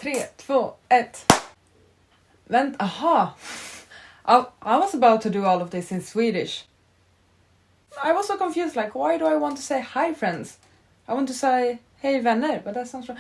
3, 2, 1. Aha! I was about to do all of this in Swedish. I was so confused, like, why do I want to say hi friends? I want to say hej vänner, but that sounds wrong.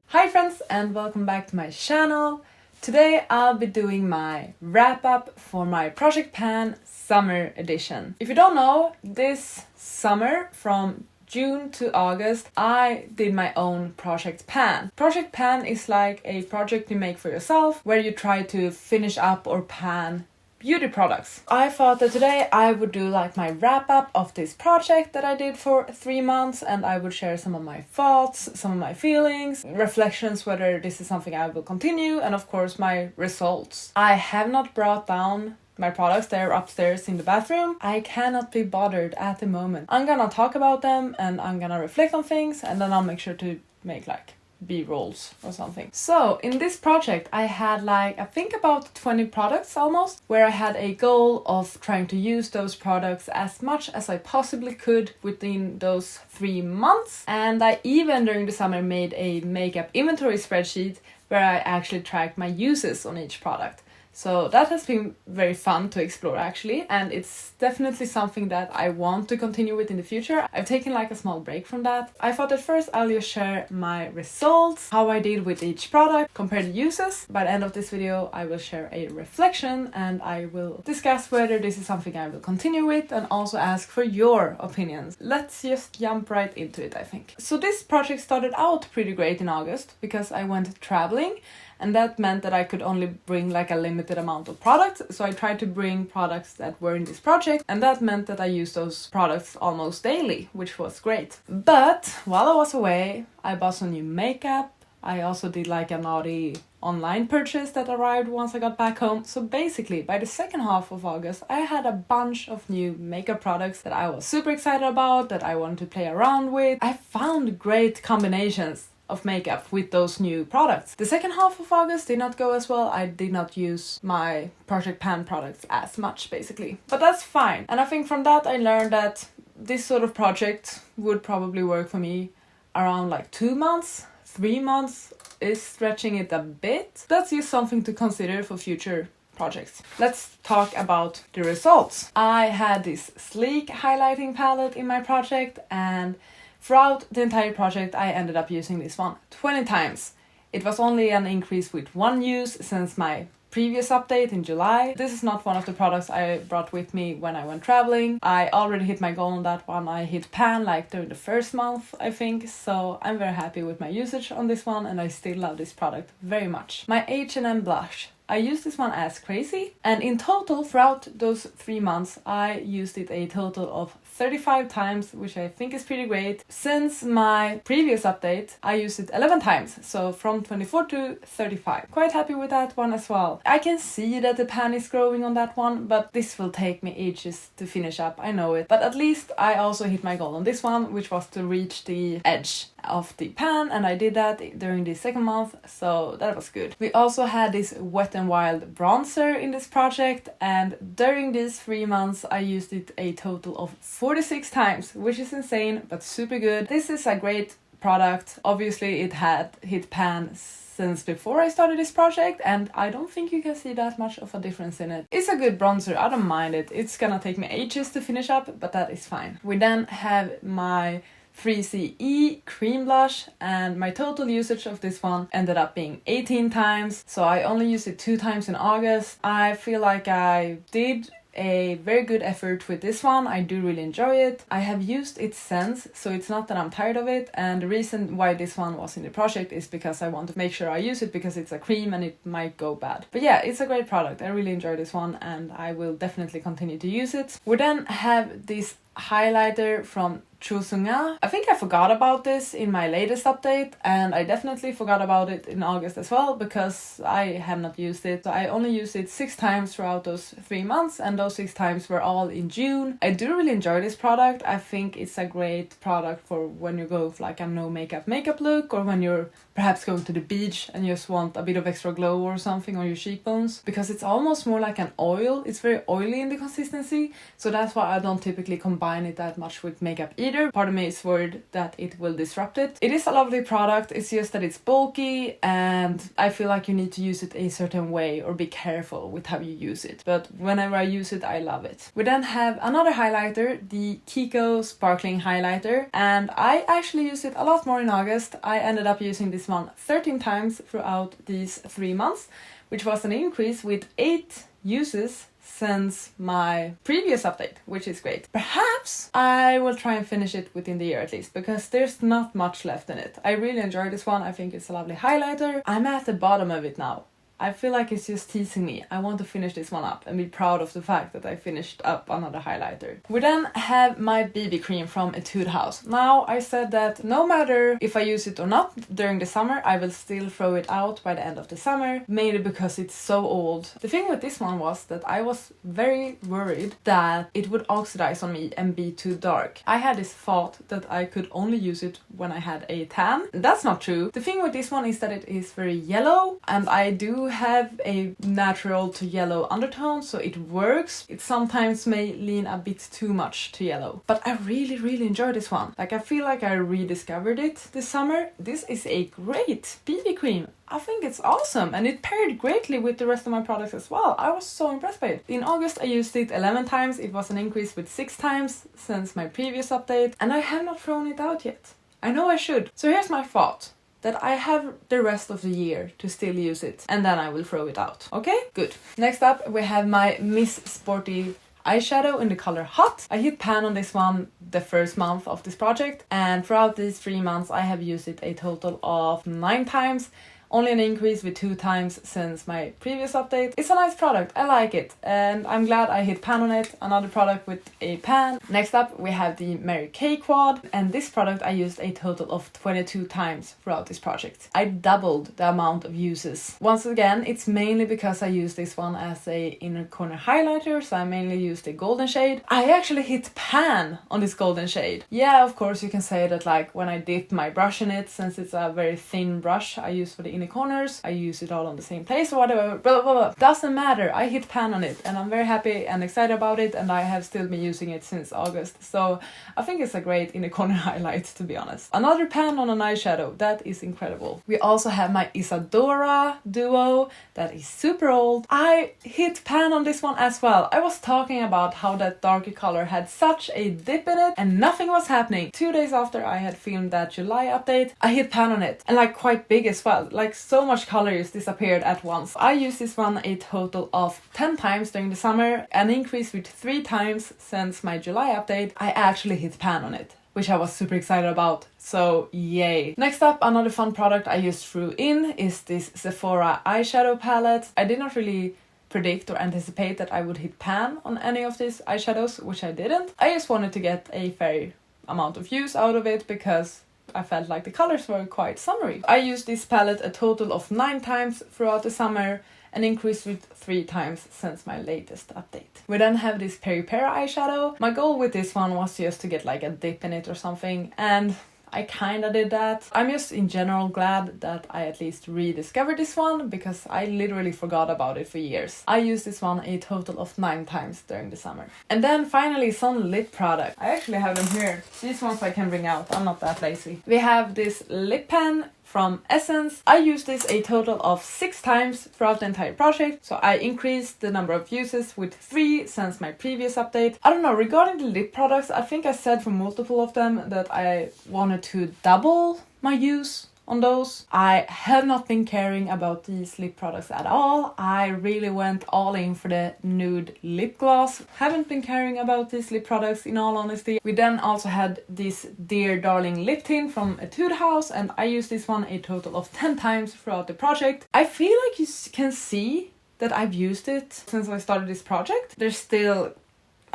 Hi friends and welcome back to my channel. Today I'll be doing my wrap up for my Project Pan Summer Edition. If you don't know, this summer from June to August, I did my own Project Pan. Project Pan is like a project you make for yourself where you try to finish up or pan beauty products. I thought that today I would do like my wrap up of this project that I did for 3 months, and I would share some of my thoughts, some of my feelings, reflections whether this is something I will continue, and of course my results. I have not brought down my products, they're upstairs in the bathroom. I cannot be bothered at the moment. I'm gonna talk about them and I'm gonna reflect on things, and then I'll make sure to make like B-rolls or something. So in this project I had like I think about 20 products almost, where I had a goal of trying to use those products as much as I possibly could within those 3 months. And I even during the summer made a makeup inventory spreadsheet where I actually tracked my uses on each product. So that has been very fun to explore actually, and it's definitely something that I want to continue with in the future. I've taken like a small break from that. I thought at first I'll just share my results, how I did with each product, compare the uses. By the end of this video I will share a reflection and I will discuss whether this is something I will continue with and also ask for your opinions. Let's just jump right into it, I think. So this project started out pretty great in August because I went traveling. And that meant that I could only bring like a limited amount of products. So I tried to bring products that were in this project. And that meant that I used those products almost daily, which was great. But while I was away, I bought some new makeup. I also did like a naughty online purchase that arrived once I got back home. So basically, by the second half of August, I had a bunch of new makeup products that I was super excited about, that I wanted to play around with. I found great combinations of makeup with those new products. The second half of August did not go as well. I did not use my Project Pan products as much basically. But that's fine. And I think from that I learned that this sort of project would probably work for me around like 2 months. 3 months is stretching it a bit. That's just something to consider for future projects. Let's talk about the results. I had this sleek highlighting palette in my project, and throughout the entire project I ended up using this one 20 times. It was only an increase with 1 use since my previous update in July. This is not one of the products I brought with me when I went traveling. I already hit my goal on that one. I hit pan like during the first month, I think, so I'm very happy with my usage on this one and I still love this product very much. My H&M blush. I used this one as crazy, and in total throughout those 3 months I used it a total of 35 times, which I think is pretty great. Since my previous update I used it 11 times, so from 24 to 35. Quite happy with that one as well. I can see that the pan is growing on that one, but this will take me ages to finish up, I know it. But at least I also hit my goal on this one, which was to reach the edge of the pan, and I did that during the second month, so that was good. We also had this Wet n Wild bronzer in this project, and during these 3 months I used it a total of 46 times, which is insane but super good. This is a great product. Obviously it had hit pan since before I started this project, and I don't think you can see that much of a difference in it. It's a good bronzer, I don't mind it. It's gonna take me ages to finish up, but that is fine. We then have my 3CE cream blush, and my total usage of this one ended up being 18 times, so I only used it 2 times in August. I feel like I did a very good effort with this one. I do really enjoy it. I have used it since, so it's not that I'm tired of it, and the reason why this one was in the project is because I want to make sure I use it because it's a cream and it might go bad. But yeah, it's a great product. I really enjoy this one and I will definitely continue to use it. We then have this highlighter from Chosunga. I think I forgot about this in my latest update, and I definitely forgot about it in August as well because I have not used it. So I only used it 6 times throughout those 3 months, and those 6 times were all in June. I do really enjoy this product. I think it's a great product for when you go for like a no makeup look, or when you're perhaps going to the beach and you just want a bit of extra glow or something on your cheekbones, because it's almost more like an oil. It's very oily in the consistency, so that's why I don't typically combine it that much with makeup either. reader. Part of me is worried that it will disrupt it. It is a lovely product, it's just that it's bulky and I feel like you need to use it a certain way or be careful with how you use it. But whenever I use it, I love it. We then have another highlighter, the Kiko Sparkling Highlighter, and I actually used it a lot more in August. I ended up using this one 13 times throughout these 3 months, which was an increase with 8 uses since my previous update, which is great. Perhaps I will try and finish it within the year at least, because there's not much left in it. I really enjoy this one. I think it's a lovely highlighter. I'm at the bottom of it now. I feel like it's just teasing me. I want to finish this one up and be proud of the fact that I finished up another highlighter. We then have my BB cream from Etude House. Now, I said that no matter if I use it or not during the summer, I will still throw it out by the end of the summer, mainly because it's so old. The thing with this one was that I was very worried that it would oxidize on me and be too dark. I had this thought that I could only use it when I had a tan. That's not true. The thing with this one is that it is very yellow, and I do have a natural to yellow undertone, so it works. It sometimes may lean a bit too much to yellow, but I really enjoy this one. Like, I feel like I rediscovered it this summer. This is a great BB cream. I think it's awesome, and it paired greatly with the rest of my products as well. I was so impressed by it. In August I used it 11 times. It was an increase with 6 times since my previous update, and I have not thrown it out yet. I know I should. So here's my thought. That I have the rest of the year to still use it, and then I will throw it out. Okay? Good. Next up, we have my Miss Sporty eyeshadow in the color Hot. I hit pan on this one the first month of this project, and throughout these 3 months I have used it a total of 9 times. Only an increase with 2 times since my previous update. It's a nice product, I like it, and I'm glad I hit pan on it. Another product with a pan. Next up we have the Mary Kay Quad, and this product I used a total of 22 times throughout this project. I doubled the amount of uses. Once again, it's mainly because I use this one as a inner corner highlighter, so I mainly used a golden shade. I actually hit pan on this golden shade. Yeah, of course you can say that, like, when I dip my brush in it, since it's a very thin brush I use for the inner corners, I use it all on the same place or whatever, blah blah blah. Doesn't matter, I hit pan on it and I'm very happy and excited about it, and I have still been using it since August, so I think it's a great inner corner highlight, to be honest. Another pan on an eyeshadow, that is incredible. We also have my Isadora duo, that is super old. I hit pan on this one as well. I was talking about how that darker color had such a dip in it and nothing was happening. 2 days after I had filmed that July update, I hit pan on it, and like quite big as well. Like, so much color just disappeared at once. I used this one a total of 10 times during the summer, an increase with 3 times since my July update. I actually hit pan on it, which I was super excited about, so yay. Next up, another fun product I just threw in is this Sephora eyeshadow palette. I did not really predict or anticipate that I would hit pan on any of these eyeshadows, which I didn't. I just wanted to get a fair amount of use out of it because I felt like the colors were quite summery. I used this palette a total of 9 times throughout the summer, an increase with 3 times since my latest update. We then have this Peri Pera eyeshadow. My goal with this one was just to get like a dip in it or something, and I kinda did that. I'm just in general glad that I at least rediscovered this one, because I literally forgot about it for years. I used this one a total of 9 times during the summer. And then finally some lip product. I actually have them here. These ones I can bring out, I'm not that lazy. We have this lip pen from Essence. I used this a total of 6 times throughout the entire project, so I increased the number of uses with 3 since my previous update. I don't know, regarding the lip products, I think I said for multiple of them that I wanted to double my use on those. I have not been caring about these lip products at all. I really went all in for the nude lip gloss. Haven't been caring about these lip products, in all honesty. We then also had this Dear Darling lip tint from Etude House, and I used this one a total of 10 times throughout the project. I feel like you can see that I've used it since I started this project. There's still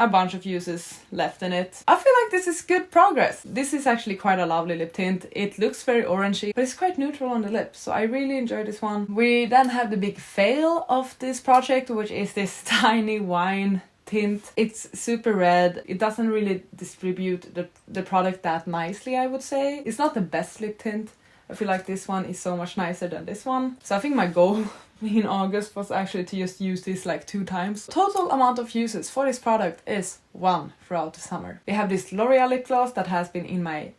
a bunch of uses left in it. I feel like this is good progress. This is actually quite a lovely lip tint. It looks very orangey, but it's quite neutral on the lips, so I really enjoy this one. We then have the big fail of this project, which is this tiny wine tint. It's super red. It doesn't really distribute the product that nicely, I would say. It's not the best lip tint. I feel like this one is so much nicer than this one. So I think my goal in August was actually to just use this like 2 times. Total amount of uses for this product is 1 throughout the summer. We have this L'Oreal lip gloss that has been in my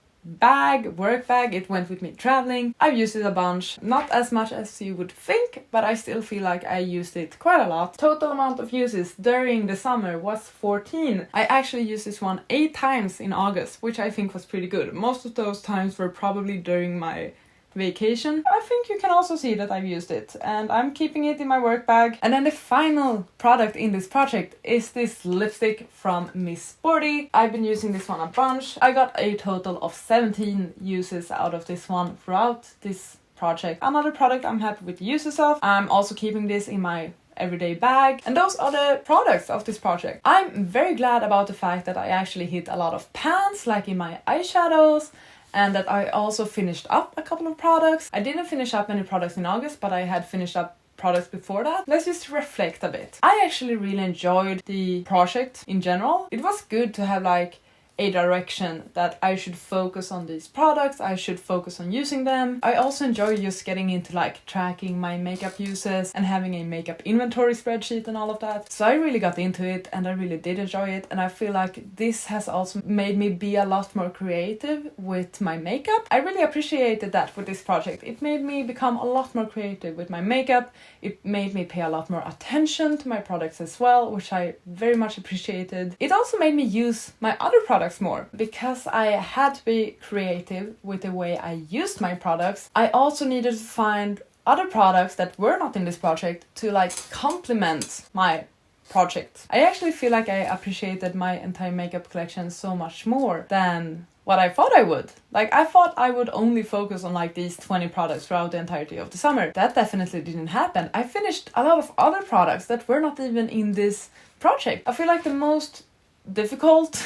work bag. It went with me traveling. I've used it a bunch, not as much as you would think, but I still feel like I used it quite a lot. Total amount of uses during the summer was 14. I actually used this one 8 times in August, which I think was pretty good. Most of those times were probably during my vacation. I think you can also see that I've used it, and I'm keeping it in my work bag. And then the final product in this project is this lipstick from Miss Sporty. I've been using this one a bunch. I got a total of 17 uses out of this one throughout this project. Another product I'm happy with the uses of. I'm also keeping this in my everyday bag, and those are the products of this project. I'm very glad about the fact that I actually hit a lot of pans, like in my eyeshadows, and that I also finished up a couple of products. I didn't finish up any products in August, but I had finished up products before that. Let's just reflect a bit. I actually really enjoyed the project in general. It was good to have like a direction that I should focus on these products, I should focus on using them. I also enjoy just getting into like tracking my makeup uses and having a makeup inventory spreadsheet and all of that. So I really got into it and I really did enjoy it, and I feel like this has also made me be a lot more creative with my makeup. I really appreciated that with this project. It made me become a lot more creative with my makeup. It made me pay a lot more attention to my products as well, which I very much appreciated. It also made me use my other products more, because I had to be creative with the way I used my products. I also needed to find other products that were not in this project to like complement my project. I actually feel like I appreciated my entire makeup collection so much more than what I thought I would. Like, I thought I would only focus on like these 20 products throughout the entirety of the summer. That definitely didn't happen. I finished a lot of other products that were not even in this project. I feel like the most difficult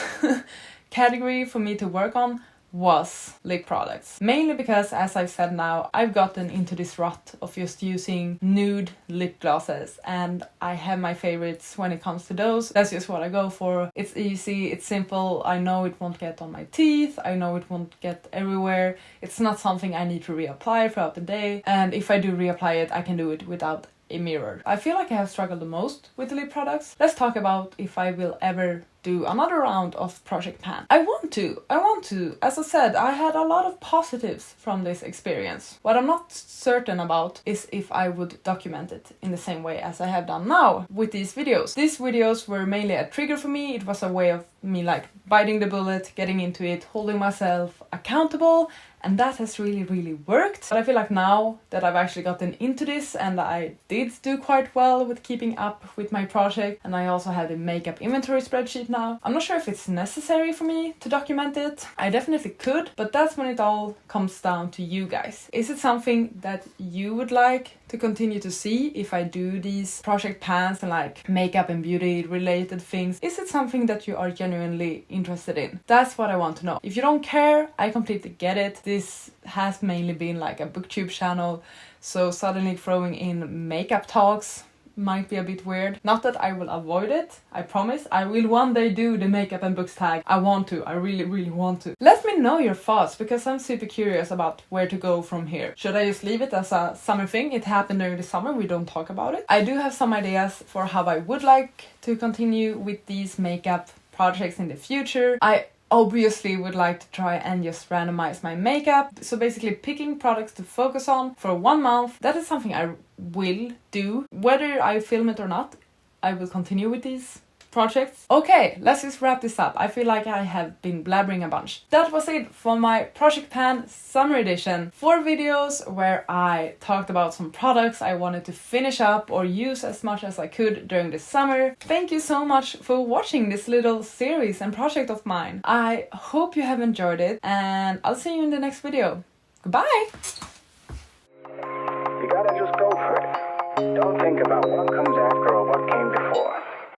category for me to work on was lip products. Mainly because, as I've said now, I've gotten into this rut of just using nude lip glosses, and I have my favorites when it comes to those. That's just what I go for. It's easy, it's simple, I know it won't get on my teeth, I know it won't get everywhere. It's not something I need to reapply throughout the day, and if I do reapply it, I can do it without a mirror. I feel like I have struggled the most with the lip products. Let's talk about if I will ever do another round of Project Pan. I want to. As I said, I had a lot of positives from this experience. What I'm not certain about is if I would document it in the same way as I have done now with these videos. These videos were mainly a trigger for me. It was a way of me like biting the bullet, getting into it, holding myself accountable, and that has really worked. But I feel like now that I've actually gotten into this, and I did do quite well with keeping up with my project, and I also have the makeup inventory spreadsheet now, I'm not sure if it's necessary for me to document it. I definitely could, but that's when it all comes down to you guys. Is it something that you would like to continue to see if I do these Project Pans and like makeup and beauty related things? Is it something that you are genuinely interested in? That's what I want to know. If you don't care, I completely get it. This has mainly been like a booktube channel, so suddenly throwing in makeup talks might be a bit weird. Not that I will avoid it, I promise. I will one day do the makeup and books tag. I want to, I really want to. Let me know your thoughts, because I'm super curious about where to go from here. Should I just leave it as a summer thing? It happened during the summer, we don't talk about it. I do have some ideas for how I would like to continue with these makeup projects in the future. I obviously would like to try and just randomize my makeup. So basically picking products to focus on for 1 month. That is something I will do. Whether I film it or not, I will continue with these projects. Okay, let's just wrap this up. I feel like I have been blabbering a bunch. That was it for my Project Pan Summer Edition. 4 videos where I talked about some products I wanted to finish up or use as much as I could during the summer. Thank you so much for watching this little series and project of mine. I hope you have enjoyed it, and I'll see you in the next video. Goodbye! You gotta just go for it. Don't think about what comes after or what came